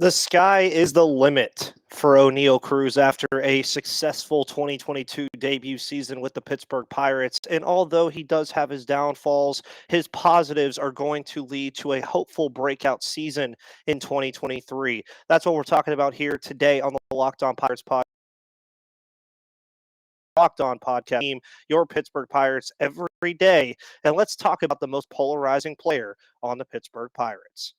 The sky is the limit for Oneil Cruz after a successful 2022 debut season with the Pittsburgh Pirates. And although he does have his downfalls, his positives are going to lead to a hopeful breakout season in 2023. That's what we're talking about here today on the Locked On Pirates podcast. Locked On podcast team, your Pittsburgh Pirates every day. And let's talk about the most polarizing player on the Pittsburgh Pirates.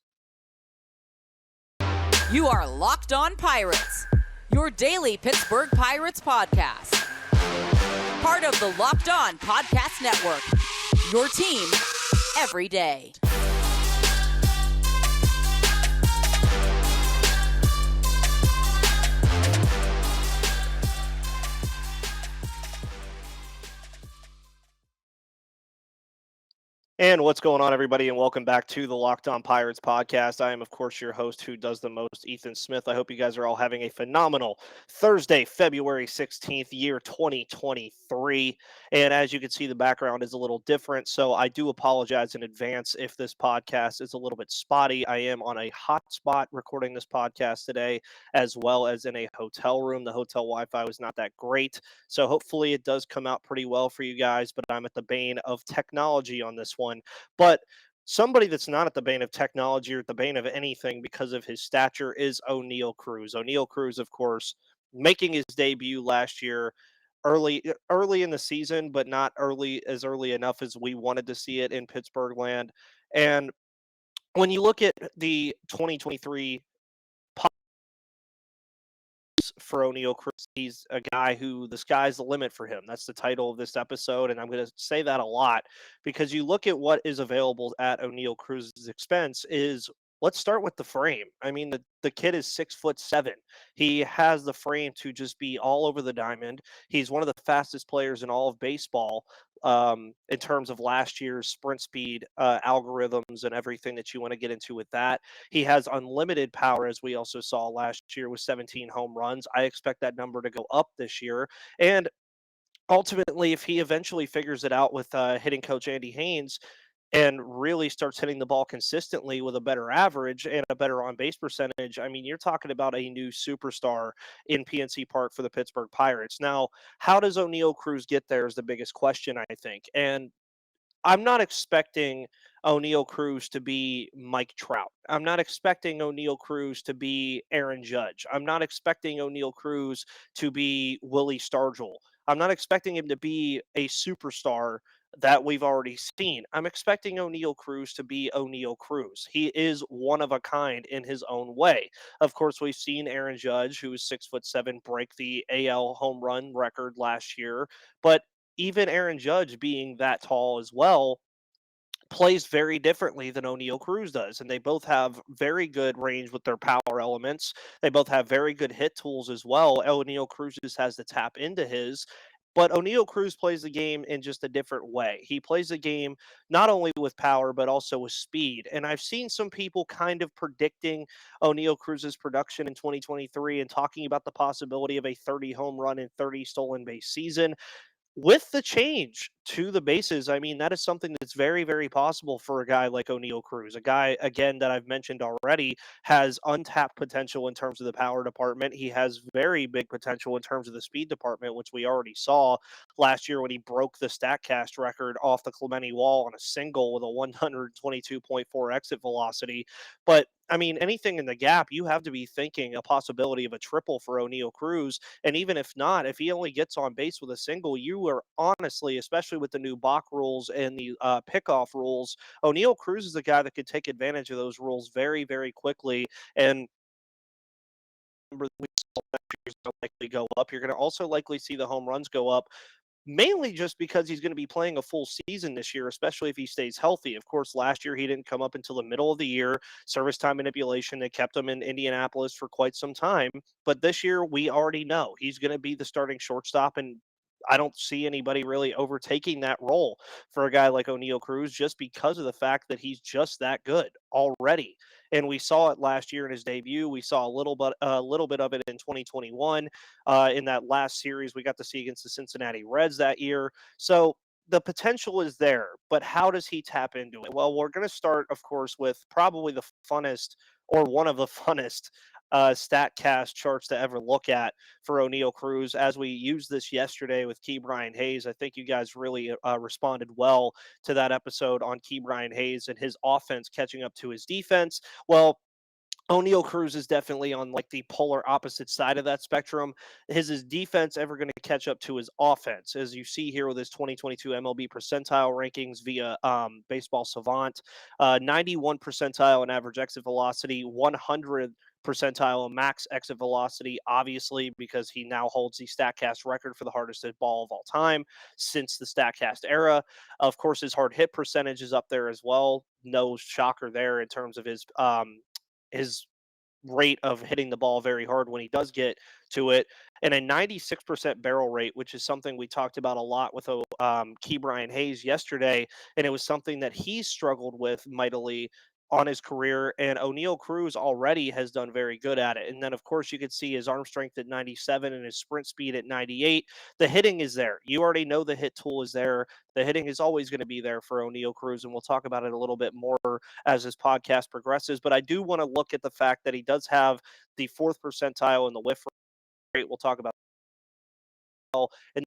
You are Locked On Pirates, your daily Pittsburgh Pirates podcast. Part of the Locked On Podcast Network, your team every day. And what's going on, everybody, and welcome back to the Locked On Pirates podcast. I am, of course, your host who does the most, Ethan Smith. I hope you guys are all having a phenomenal Thursday, February 16th, year 2023. And as you can see, the background is a little different, so I do apologize in advance if this podcast is a little bit spotty. I am on a hotspot recording this podcast today, as well as in a hotel room. The hotel Wi-Fi was not that great, so hopefully it does come out pretty well for you guys, but I'm at the bane of technology on this one. But somebody that's not at the bane of technology or at the bane of anything because of his stature is Oneil Cruz. Oneil Cruz, of course, making his debut last year early in the season, but not early enough as we wanted to see it in Pittsburgh land. And when you look at the 2023 for Oneil Cruz, he's a guy who the sky's the limit for him. That's the title of this episode, and I'm going to say that a lot because you look at what is available at Oneil Cruz's expense is let's start with the frame. I mean, the kid is 6'7". He has the frame to just be all over the diamond. He's one of the fastest players in all of baseball in terms of last year's sprint speed algorithms and everything that you want to get into with that. He has unlimited power, as we also saw last year with 17 home runs. I expect that number to go up this year. And ultimately, if he eventually figures it out with hitting coach Andy Haynes and really starts hitting the ball consistently with a better average and a better on base percentage, I mean, you're talking about a new superstar in PNC Park for the Pittsburgh Pirates. Now, how does Oneil Cruz get there is the biggest question, I think. And I'm not expecting Oneil Cruz to be Mike Trout. I'm not expecting Oneil Cruz to be Aaron Judge. I'm not expecting Oneil Cruz to be Willie Stargell. I'm not expecting him to be a superstar that we've already seen. I'm expecting Oneil Cruz to be Oneil Cruz. He is one of a kind in his own way. Of course, we've seen Aaron Judge, who is 6'7", break the AL home run record last year, but even Aaron Judge being that tall as well plays very differently than Oneil Cruz does. And they both have very good range with their power elements. They both have very good hit tools as well. Oneil Cruz just has to tap into his. But Oneil Cruz plays the game in just a different way. He plays the game not only with power, but also with speed. And I've seen some people kind of predicting Oneil Cruz's production in 2023 and talking about the possibility of a 30 home run and 30 stolen base season with the change to the bases. I mean, that is something that's very, very possible for a guy like Oneil Cruz. A guy, again, that I've mentioned already, has untapped potential in terms of the power department. He has very big potential in terms of the speed department, which we already saw last year when he broke the StatCast record off the Clemente wall on a single with a 122.4 exit velocity. But I mean, anything in the gap, you have to be thinking a possibility of a triple for Oneil Cruz. And even if not, if he only gets on base with a single, you are honestly, especially with the new Bach rules and the pickoff rules, Oneil Cruz is the guy that could take advantage of those rules very, very quickly. And we saw likely go up. You're going to also likely see the home runs go up, mainly just because he's going to be playing a full season this year, especially if he stays healthy. Of course, last year he didn't come up until the middle of the year. Service time manipulation, they kept him in Indianapolis for quite some time. But this year, we already know he's going to be the starting shortstop, and I don't see anybody really overtaking that role for a guy like Oneil Cruz just because of the fact that he's just that good already. And we saw it last year in his debut. We saw a little bit of it in 2021 in that last series we got to see against the Cincinnati Reds that year. So the potential is there, but how does he tap into it? Well, we're going to start, of course, with probably the funnest or one of the funnest StatCast charts to ever look at for Oneil Cruz. As we used this yesterday with Key Brian Hayes, I think you guys really responded well to that episode on Key Brian Hayes and his offense catching up to his defense. Well, Oneil Cruz is definitely on like the polar opposite side of that spectrum. Is his defense ever going to catch up to his offense? As you see here with his 2022 MLB percentile rankings via Baseball Savant, 91 percentile in average exit velocity, 100 percentile in max exit velocity, obviously, because he now holds the StatCast record for the hardest hit ball of all time since the StatCast era. Of course, his hard hit percentage is up there as well. No shocker there in terms of his rate of hitting the ball very hard when he does get to it, and a 96% barrel rate, which is something we talked about a lot with Key Brian Hayes yesterday, and it was something that he struggled with mightily on his career, and Oneil Cruz already has done very good at it. And then, of course, you could see his arm strength at 97 and his sprint speed at 98. The hitting is there. You already know the hit tool is there. The hitting is always going to be there for Oneil Cruz, and we'll talk about it a little bit more as this podcast progresses. But I do want to look at the fact that he does have the fourth percentile in the whiff rate. We'll talk about that, and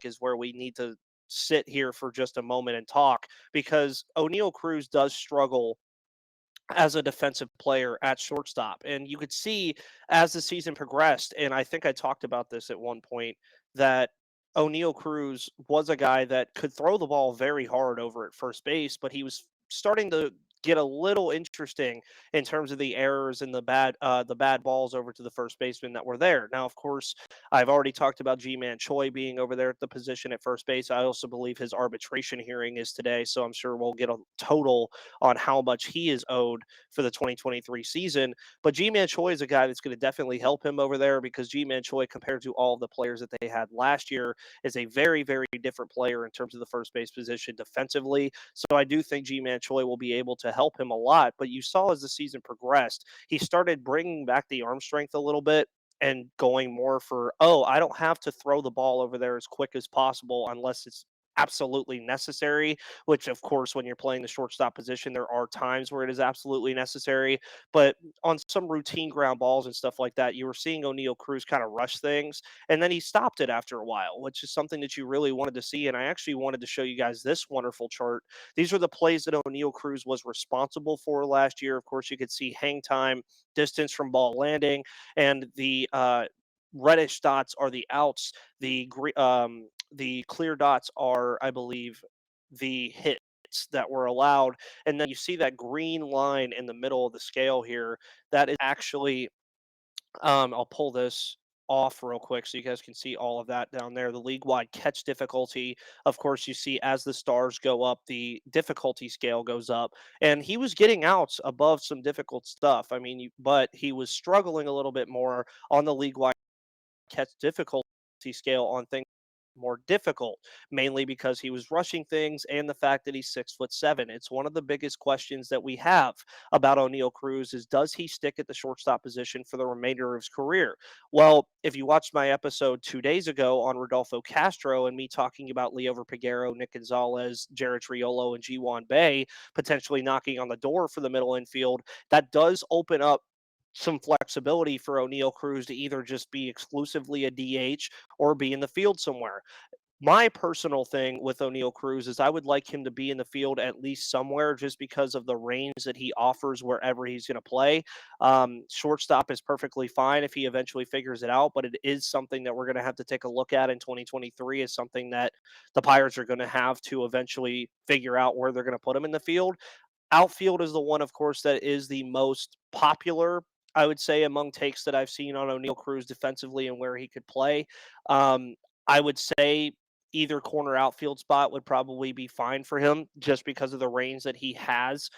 is where we need to sit here for just a moment and talk, because Oneil Cruz does struggle as a defensive player at shortstop. And you could see as the season progressed, and I think I talked about this at one point, that Oneil Cruz was a guy that could throw the ball very hard over at first base, but he was starting to get a little interesting in terms of the errors and the bad balls over to the first baseman that were there. Now, of course, I've already talked about G-Man Choi being over there at the position at first base. I also believe his arbitration hearing is today, so I'm sure we'll get a total on how much he is owed for the 2023 season. But G-Man Choi is a guy that's going to definitely help him over there, because G-Man Choi, compared to all of the players that they had last year, is a very, very different player in terms of the first base position defensively. So I do think G-Man Choi will be able to help him a lot. But you saw as the season progressed, he started bringing back the arm strength a little bit and going more for, oh, I don't have to throw the ball over there as quick as possible unless it's absolutely necessary, which of course when you're playing the shortstop position there are times where it is absolutely necessary. But on some routine ground balls and stuff like that, you were seeing Oneil Cruz kind of rush things, and then he stopped it after a while, which is something that you really wanted to see. And I actually wanted to show you guys this wonderful chart. These are the plays that Oneil Cruz was responsible for last year. Of course, you could see hang time, distance from ball landing, and the reddish dots are the outs. The clear dots are, I believe, the hits that were allowed. And then you see that green line in the middle of the scale here. That is actually, I'll pull this off real quick so you guys can see all of that down there. The league wide catch difficulty. Of course, you see as the stars go up, the difficulty scale goes up. And he was getting outs above some difficult stuff. I mean, but he was struggling a little bit more on the league wide catch difficulty scale on things more difficult, mainly because he was rushing things and the fact that he's 6'7". It's one of the biggest questions that we have about Oneil Cruz is, does he stick at the shortstop position for the remainder of his career? Well, if you watched my episode 2 days ago on Rodolfo Castro and me talking about Liover Peguero, Nick Gonzalez, Jared Triolo, and G1 Bay potentially knocking on the door for the middle infield, that does open up some flexibility for Oneil Cruz to either just be exclusively a DH or be in the field somewhere. My personal thing with Oneil Cruz is I would like him to be in the field at least somewhere, just because of the range that he offers wherever he's going to play. Shortstop is perfectly fine if he eventually figures it out, but it is something that we're going to have to take a look at in 2023, is something that the Pirates are going to have to eventually figure out where they're going to put him in the field. Outfield is the one, of course, that is the most popular, I would say, among takes that I've seen on Oneil Cruz defensively and where he could play. Um, I would say either corner outfield spot would probably be fine for him, just because of the range that he has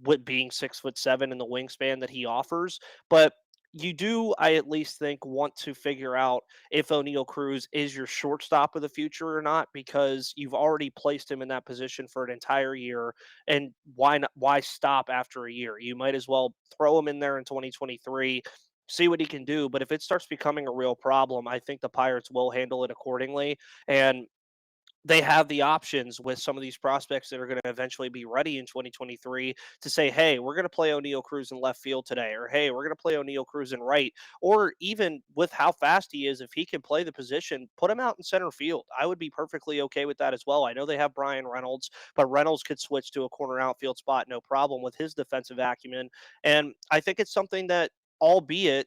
with being 6'7" and the wingspan that he offers. But you do, I at least think, want to figure out if Oneil Cruz is your shortstop of the future or not, because you've already placed him in that position for an entire year. And why not? Why stop after a year? You might as well throw him in there in 2023. See what he can do. But if it starts becoming a real problem, I think the Pirates will handle it accordingly. And they have the options with some of these prospects that are going to eventually be ready in 2023 to say, hey, we're going to play Oneil Cruz in left field today, or hey, we're going to play Oneil Cruz in right, or even with how fast he is, if he can play the position, put him out in center field. I would be perfectly okay with that as well. I know they have Brian Reynolds, but Reynolds could switch to a corner outfield spot, no problem, with his defensive acumen. And I think it's something that, albeit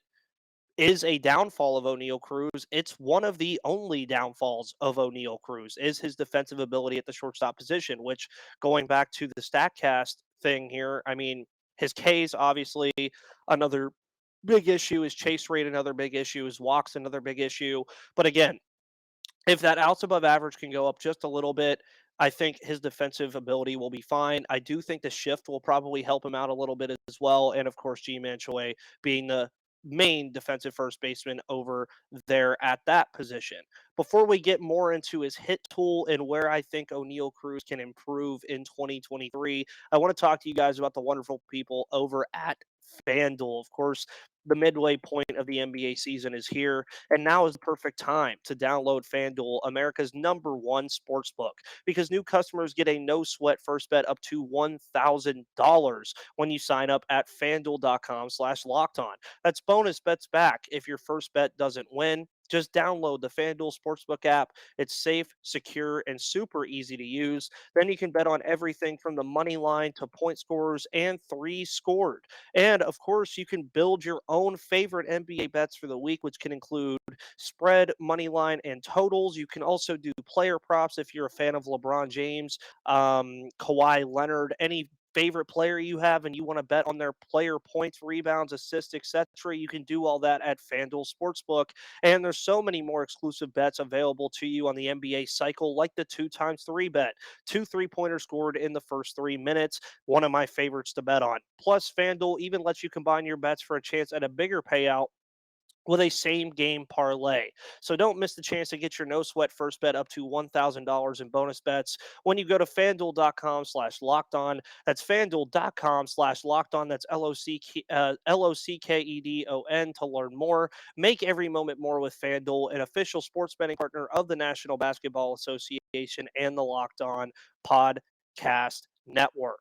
is a downfall of Oneil Cruz. It's one of the only downfalls of Oneil Cruz is his defensive ability at the shortstop position, which, going back to the StatCast thing here, I mean, his Ks obviously another big issue, his chase rate another big issue, his walks another big issue. But again, if that outs above average can go up just a little bit, I think his defensive ability will be fine. I do think the shift will probably help him out a little bit as well. And of course, G-Man Choi being the main defensive first baseman over there at that position. Before we get more into his hit tool and where I think Oneil Cruz can improve in 2023, I want to talk to you guys about the wonderful people over at FanDuel. Of course, the midway point of the NBA season is here, and now is the perfect time to download FanDuel, America's #1 sports book, because new customers get a no sweat first bet up to $1,000 when you sign up at fanduel.com/locked on. That's bonus bets back if your first bet doesn't win. Just download the FanDuel Sportsbook app. It's safe, secure, and super easy to use. Then you can bet on everything from the money line to point scorers and three scored. And of course, you can build your own favorite NBA bets for the week, which can include spread, money line, and totals. You can also do player props if you're a fan of LeBron James, Kawhi Leonard, any favorite player you have and you want to bet on their player points, rebounds, assists, etc. You can do all that at FanDuel Sportsbook. And there's so many more exclusive bets available to you on the NBA cycle, like the 2x3 bet, 2 3-pointers scored in the first 3 minutes, one of my favorites to bet on. Plus, FanDuel even lets you combine your bets for a chance at a bigger payout with a same game parlay. So don't miss the chance to get your no sweat first bet up to $1,000 in bonus bets when you go to fanduel.com/locked on. That's fanduel.com/locked on. That's LOCKEDON to learn more. Make every moment more with FanDuel, an official sports betting partner of the National Basketball Association and the Locked On Podcast Network.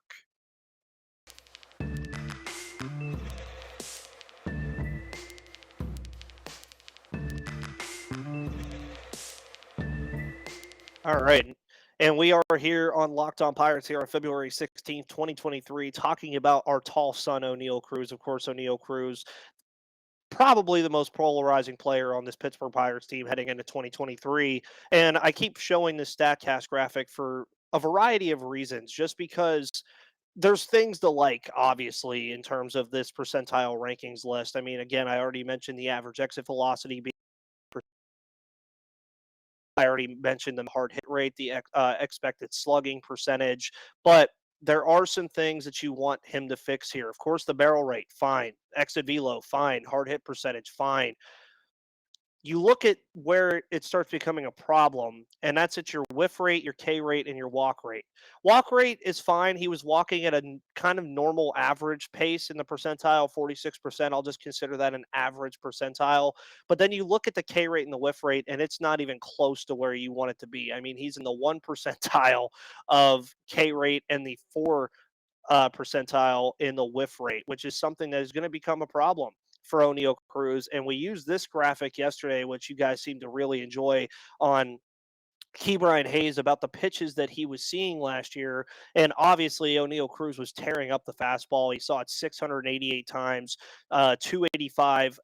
All right. And we are here on Locked On Pirates here on February 16th, 2023, talking about our tall son, Oneil Cruz. Of course, Oneil Cruz, probably the most polarizing player on this Pittsburgh Pirates team heading into 2023. And I keep showing this StatCast graphic for a variety of reasons, just because there's things to like, obviously, in terms of this percentile rankings list. I mean, again, I already mentioned the average exit velocity being, I already mentioned the hard hit rate, the expected slugging percentage, but there are some things that you want him to fix here. Of course, the barrel rate, fine. Exit velo, fine. Hard hit percentage, fine. You look at where it starts becoming a problem, and that's at your whiff rate, your K rate, and your walk rate. Walk rate is fine. He was walking at a kind of normal average pace in the percentile, 46%. I'll just consider that an average percentile. But then you look at the K rate and the whiff rate, and it's not even close to where you want it to be. I mean, he's in the 1 percentile of K rate and the 4 percentile in the whiff rate, which is something that is going to become a problem for Oneil Cruz. And we used this graphic yesterday, which you guys seem to really enjoy, on Brian Hayes, about the pitches that he was seeing last year. And obviously, Oneil Cruz was tearing up the fastball. He saw it 688 times, 285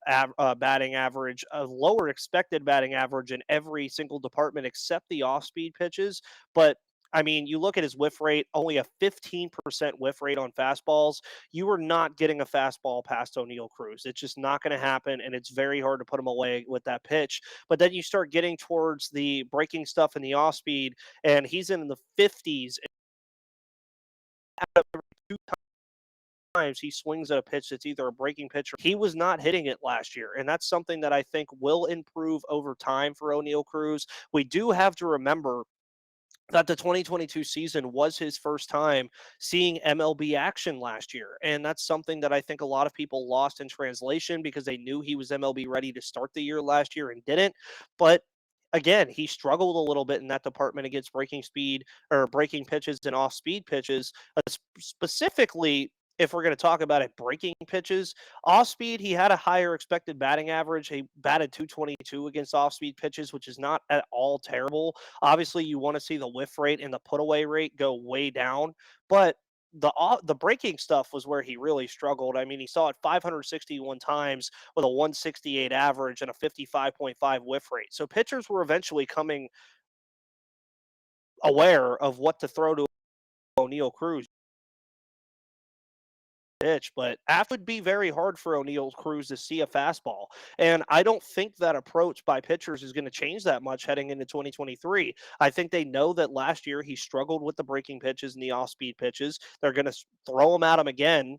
batting average, a lower expected batting average in every single department except the off speed pitches. But I mean, you look at his whiff rate, only a 15% whiff rate on fastballs. You are not getting a fastball past Oneil Cruz. It's just not going to happen, and it's very hard to put him away with that pitch. But then you start getting towards the breaking stuff in the off speed, and he's in the 50s. Two times he swings at a pitch that's either a breaking pitch or he was not hitting it last year. And that's something that I think will improve over time for Oneil Cruz. We do have to remember that the 2022 season was his first time seeing MLB action last year. And that's something that I think a lot of people lost in translation because they knew he was MLB ready to start the year last year and didn't. But again, he struggled a little bit in that department against breaking speed or breaking pitches and off speed pitches. Specifically, if we're going to talk about it, breaking pitches, off speed, he had a higher expected batting average. He batted 222 against off speed pitches, which is not at all terrible. Obviously, you want to see the whiff rate and the put away rate go way down, but the breaking stuff was where he really struggled. I mean, he saw it 561 times with a 168 average and a 55.5 whiff rate. So pitchers were eventually coming aware of what to throw to Oneil Cruz pitch, but after would be very hard for Oneil Cruz to see a fastball. And I don't think that approach by pitchers is going to change that much heading into 2023. I think they know that last year he struggled with the breaking pitches and the off speed pitches. They're going to throw them at him again,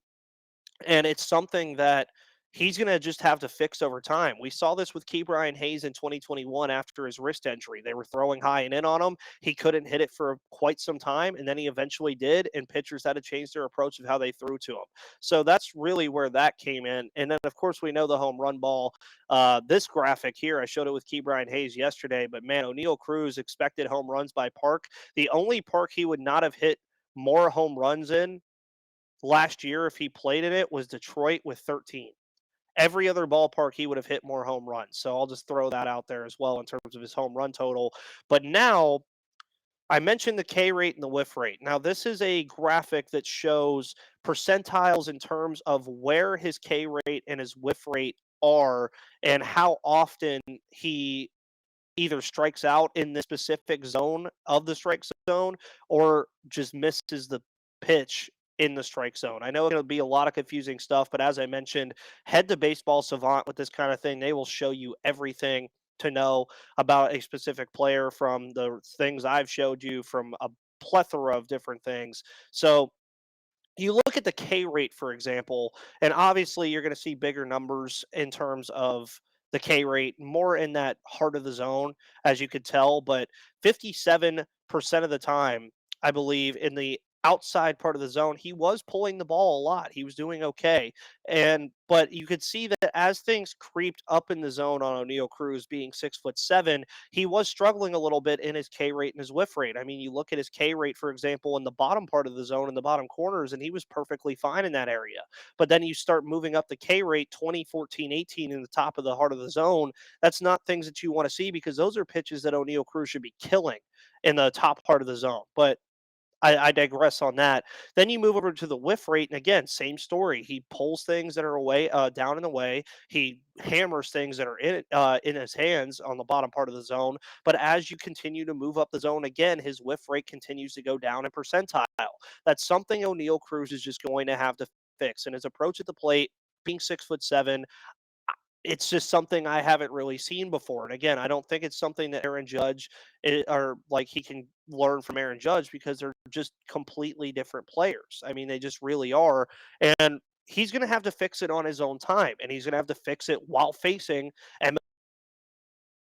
and it's something that he's going to just have to fix over time. We saw this with Ke'Bryan Hayes in 2021 after his wrist injury. They were throwing high and in on him. He couldn't hit it for quite some time, and then he eventually did, and pitchers had to change their approach of how they threw to him. So that's really where that came in. And then, of course, we know the home run ball. This graphic here, I showed it with Ke'Bryan Hayes yesterday, but man, Oneil Cruz expected home runs by park. The only park he would not have hit more home runs in last year if he played in it was Detroit with 13. Every other ballpark he would have hit more home runs. So I'll just throw that out there as well in terms of his home run total. But now I mentioned the K rate and the whiff rate. Now this is a graphic that shows percentiles in terms of where his K rate and his whiff rate are and how often he either strikes out in the specific zone of the strike zone or just misses the pitch in the strike zone. I know it'll be a lot of confusing stuff, but as I mentioned, head to Baseball Savant with this kind of thing. They will show you everything to know about a specific player from the things I've showed you from a plethora of different things. So you look at the K rate, for example, and obviously you're going to see bigger numbers in terms of the K rate, more in that heart of the zone, as you could tell. But 57% of the time, I believe, in the outside part of the zone, he was pulling the ball a lot. He was doing okay. But you could see that as things creeped up in the zone on Oneil Cruz being 6'7", he was struggling a little bit in his K rate and his whiff rate. I mean, you look at his K rate, for example, in the bottom part of the zone, in the bottom corners, and he was perfectly fine in that area. But then you start moving up the K rate 20, 14, 18 in the top of the heart of the zone. That's not things that you want to see because those are pitches that Oneil Cruz should be killing in the top part of the zone. But I digress on that. Then you move over to the whiff rate, and again, same story. He pulls things that are away, down and away. He hammers things that are in his hands on the bottom part of the zone. But as you continue to move up the zone again, his whiff rate continues to go down in percentile. That's something Oneil Cruz is just going to have to fix. And his approach at the plate, being 6'7", it's just something I haven't really seen before. And again, I don't think it's something that Aaron Judge or like he can learn from Aaron Judge because they're just completely different players. I mean, they just really are. And he's going to have to fix it on his own time, and he's going to have to fix it while facing and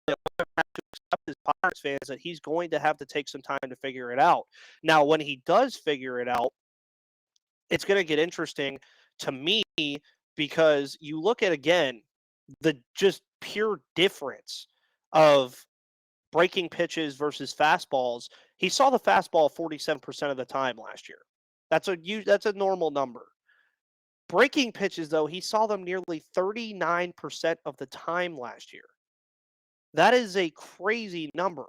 have to accept as Pirates fans that he's going to have to take some time to figure it out. Now, when he does figure it out, it's going to get interesting to me because you look at, again, the just pure difference of breaking pitches versus fastballs. He saw the fastball 47% of the time last year. That's a normal number. Breaking pitches, though, he saw them nearly 39% of the time last year. That is a crazy number.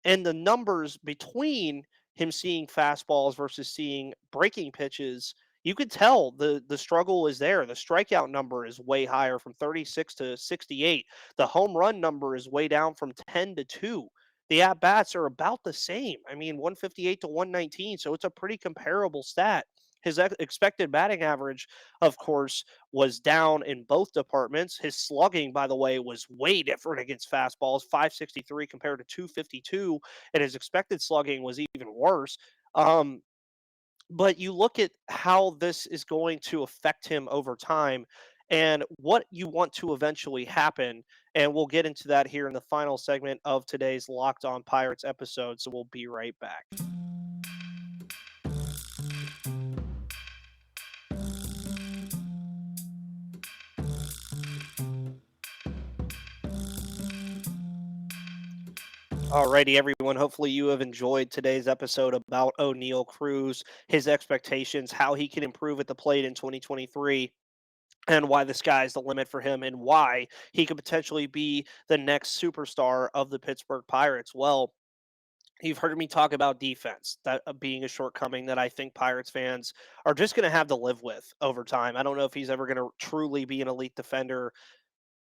And the numbers between him seeing fastballs versus seeing breaking pitches, you could tell the struggle is there. The strikeout number is way higher from 36 to 68. The home run number is way down from 10 to 2. The at bats are about the same. I mean, 158 to 119. So it's a pretty comparable stat. His expected batting average, of course, was down in both departments. His slugging, by the way, was way different against fastballs, 563 compared to 252, and his expected slugging was even worse. But you look at how this is going to affect him over time and what you want to eventually happen. And we'll get into that here in the final segment of today's Locked On Pirates episode. So we'll be right back. Alrighty, everyone. Hopefully, you have enjoyed today's episode about Oneil Cruz, his expectations, how he can improve at the plate in 2023, and why the sky's the limit for him, and why he could potentially be the next superstar of the Pittsburgh Pirates. Well, you've heard me talk about defense, that being a shortcoming that I think Pirates fans are just going to have to live with over time. I don't know if he's ever going to truly be an elite defender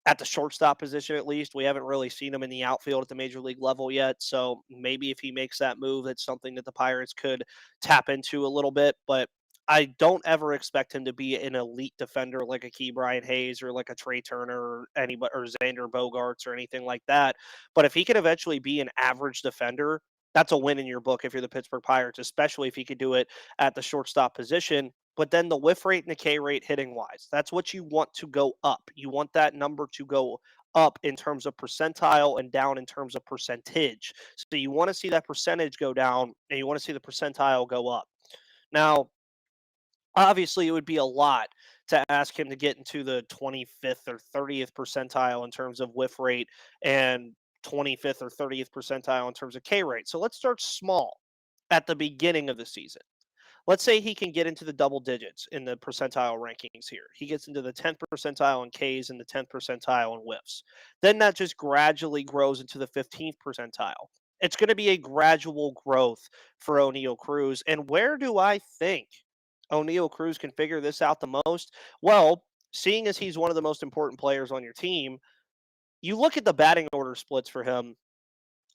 at the shortstop position. At least we haven't really seen him in the outfield at the major league level yet, so maybe if he makes that move, it's something that the Pirates could tap into a little bit. But I don't ever expect him to be an elite defender like a Key Brian Hayes or like a Trey Turner or anybody or Xander Bogarts or anything like that. But if he could eventually be an average defender, that's a win in your book if you're the Pittsburgh Pirates, especially if he could do it at the shortstop position. But then the whiff rate and the K rate hitting wise, that's what you want to go up. You want that number to go up in terms of percentile and down in terms of percentage. So you want to see that percentage go down and you want to see the percentile go up. Now, obviously, it would be a lot to ask him to get into the 25th or 30th percentile in terms of whiff rate and 25th or 30th percentile in terms of K rate. So let's start small at the beginning of the season. Let's say he can get into the double digits in the percentile rankings here. He gets into the 10th percentile in Ks and the 10th percentile in whiffs. Then that just gradually grows into the 15th percentile. It's going to be a gradual growth for Oneil Cruz. And where do I think Oneil Cruz can figure this out the most? Well, seeing as he's one of the most important players on your team, you look at the batting order splits for him.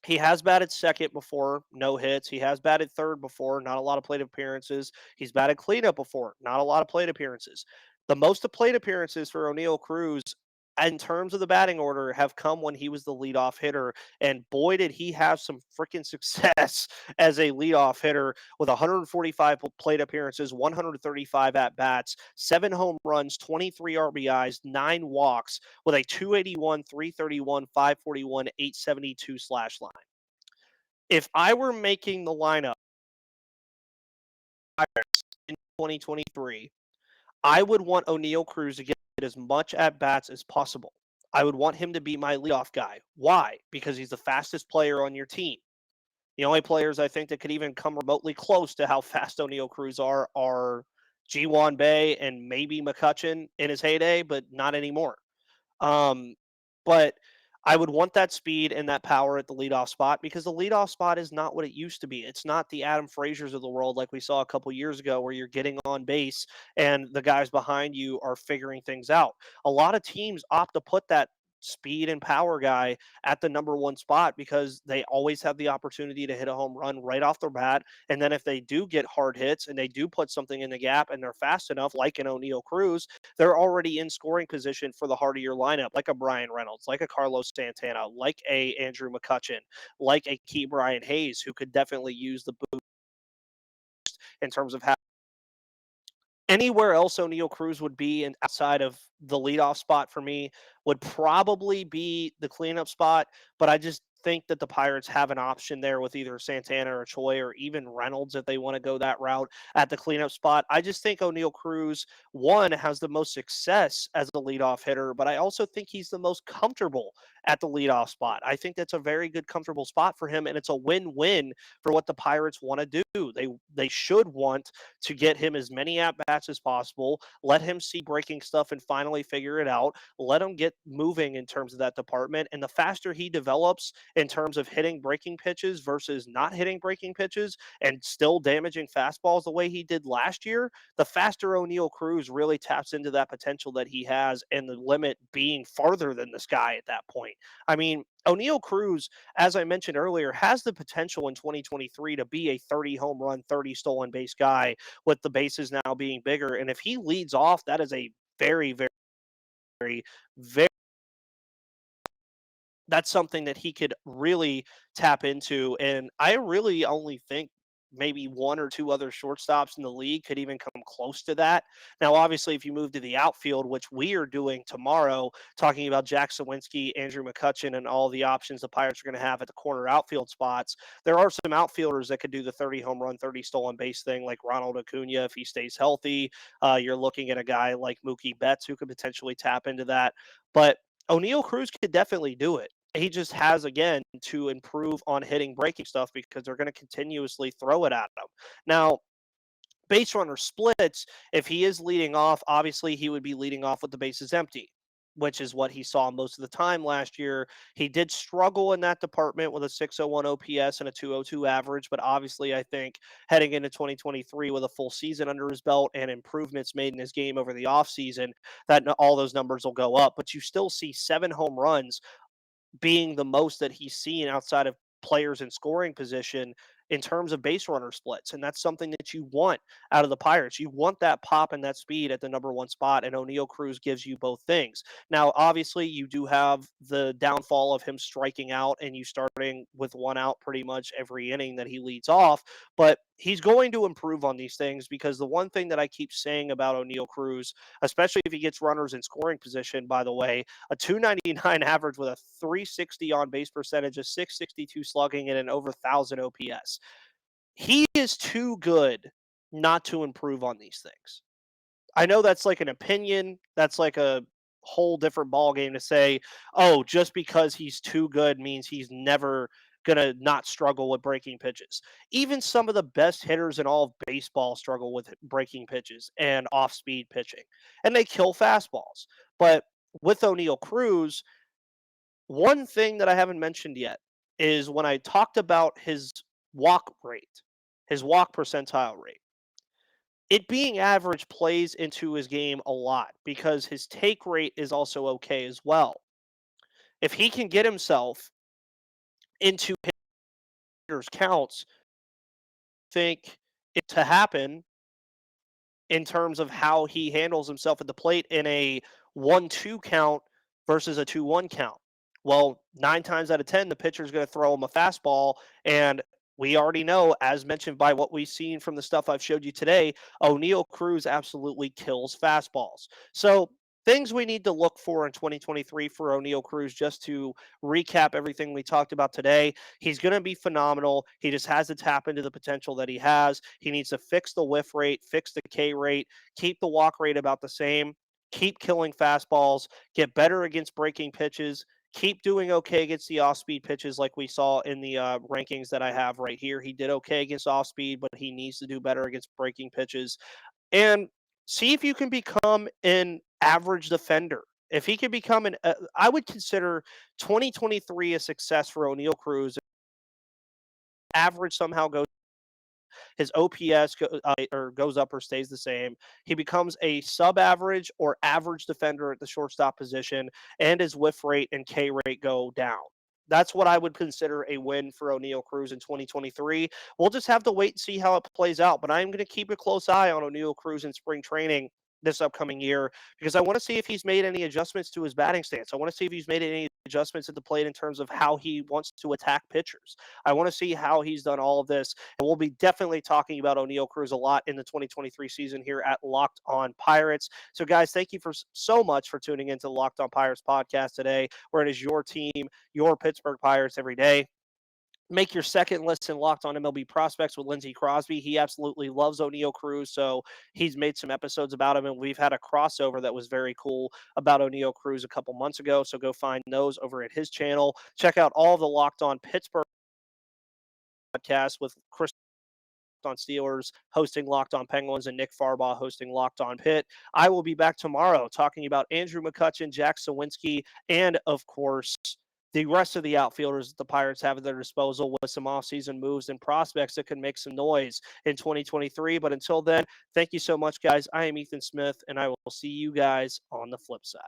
He has batted second before, no hits. He has batted third before, not a lot of plate appearances. He's batted cleanup before, not a lot of plate appearances. The most of plate appearances for Oneil Cruz in terms of the batting order have come when he was the leadoff hitter. And boy, did he have some freaking success as a leadoff hitter with 145 plate appearances, 135 at bats, 7 home runs, 23 RBIs, 9 walks with a 281, 331, 541, 872 slash line. If I were making the lineup in 2023, I would want Oneil Cruz to get as much at bats as possible. I would want him to be my leadoff guy. Why? Because he's the fastest player on your team. The only players I think that could even come remotely close to how fast Oneil Cruz are G1 Bay and maybe McCutcheon in his heyday, but not anymore. Um, but I would want that speed and that power at the leadoff spot because the leadoff spot is not what it used to be. It's not the Adam Frazier's of the world like we saw a couple years ago where you're getting on base and the guys behind you are figuring things out. A lot of teams opt to put that speed and power guy at the number one spot because they always have the opportunity to hit a home run right off their bat. And then if they do get hard hits and they do put something in the gap and they're fast enough, like an Oneil Cruz, they're already in scoring position for the heart of your lineup, like a Brian Reynolds, like a Carlos Santana, like a Andrew McCutcheon, like a Key Brian Hayes, who could definitely use the boost in terms of how anywhere else Oneil Cruz would be and outside of the leadoff spot for me would probably be the cleanup spot. But I just think that the Pirates have an option there with either Santana or Choi or even Reynolds if they want to go that route at the cleanup spot. I just think Oneil Cruz, one, has the most success as a leadoff hitter, but I also think he's the most comfortable at the leadoff spot. I think that's a very good, comfortable spot for him, and it's a win-win for what the Pirates want to do. They should want to get him as many at bats as possible, let him see breaking stuff and finally figure it out, let him get moving in terms of that department. And the faster he develops in terms of hitting breaking pitches versus not hitting breaking pitches and still damaging fastballs the way he did last year, the faster Oneil Cruz really taps into that potential that he has and the limit being farther than the sky at that point. I mean, Oneil Cruz, as I mentioned earlier, has the potential in 2023 to be a 30 home run, 30 stolen base guy with the bases now being bigger. And if he leads off, that is a very, very, very that's something that he could really tap into. And I really only think maybe one or two other shortstops in the league could even come close to that. Now, obviously, if you move to the outfield, which we are doing tomorrow, talking about Jack Sawinski, Andrew McCutcheon, and all the options the Pirates are going to have at the corner outfield spots, there are some outfielders that could do the 30 home run, 30 stolen base thing, like Ronald Acuna if he stays healthy. You're looking at a guy like Mookie Betts who could potentially tap into that. But Oneil Cruz could definitely do it. he just has, again, to improve on hitting breaking stuff because they're going to continuously throw it at him. Now, base runner splits, if he is leading off, obviously he would be leading off with the bases empty, which is what he saw most of the time last year. He did struggle in that department with a 601 OPS and a 202 average, but obviously I think heading into 2023 with a full season under his belt and improvements made in his game over the offseason, that all those numbers will go up. But you still see 7 home runs being the most that he's seen outside of players in scoring position in terms of base runner splits. And that's something that you want out of the Pirates. You want that pop and that speed at the number one spot, and Oneil Cruz gives you both things. Now, obviously, you do have the downfall of him striking out and you starting with one out pretty much every inning that he leads off, but he's going to improve on these things because the one thing that I keep saying about Oneil Cruz, especially if he gets runners in scoring position, by the way, a 299 average with a 360 on base percentage, a 662 slugging, and an over 1,000 OPS. He is too good not to improve on these things. I know that's like an opinion. That's like a whole different ball game to say, oh, just because he's too good means he's never gonna not struggle with breaking pitches. Even some of the best hitters in all of baseball struggle with breaking pitches and off-speed pitching, and they kill fastballs. But with Oneil Cruz, one thing that I haven't mentioned yet is when I talked about his walk rate, his walk percentile rate. It being average plays into his game a lot because his take rate is also okay as well. If he can get himself into hitters' counts, think it to happen in terms of how he handles himself at the plate in a 1-2 count versus a 2-1 count. Well, 9 times out of 10, the pitcher's going to throw him a fastball. And we already know, as mentioned by what we've seen from the stuff I've showed you today, Oneil Cruz absolutely kills fastballs. So, things we need to look for in 2023 for Oneil Cruz, just to recap everything we talked about today. He's going to be phenomenal. He just has to tap into the potential that he has. He needs to fix the whiff rate, fix the K rate, keep the walk rate about the same, keep killing fastballs, get better against breaking pitches, keep doing okay against the off-speed pitches like we saw in the rankings that I have right here. He did okay against off-speed, but he needs to do better against breaking pitches. And see if you can become an average defender. If he can become I would consider 2023 a success for Oneil Cruz. Average somehow goes, his OPS or goes up or stays the same. He becomes a sub-average or average defender at the shortstop position, and his whiff rate and K rate go down. That's what I would consider a win for Oneil Cruz in 2023. We'll just have to wait and see how it plays out. But I'm going to keep a close eye on Oneil Cruz in spring training this upcoming year because I want to see if he's made any adjustments to his batting stance. I want to see if he's made any adjustments at the plate in terms of how he wants to attack pitchers. I want to see how he's done all of this. And we'll be definitely talking about Oneil Cruz a lot in the 2023 season here at Locked On Pirates. So, guys, thank you so much for tuning into the Locked On Pirates podcast today, where it is your team, your Pittsburgh Pirates every day. Make your second listen Locked On MLB Prospects with Lindsey Crosby. He absolutely loves Oneil Cruz, so he's made some episodes about him, and we've had a crossover that was very cool about Oneil Cruz a couple months ago. So go find those over at his channel. Check out all the Locked On Pittsburgh podcasts with Chris on Steelers hosting Locked On Penguins and Nick Farbaugh hosting Locked On Pitt. I will be back tomorrow talking about Andrew McCutchen, Jack Sawinski, and of course, the rest of the outfielders that the Pirates have at their disposal with some offseason moves and prospects that can make some noise in 2023. But until then, thank you so much, guys. I am Ethan Smith, and I will see you guys on the flip side.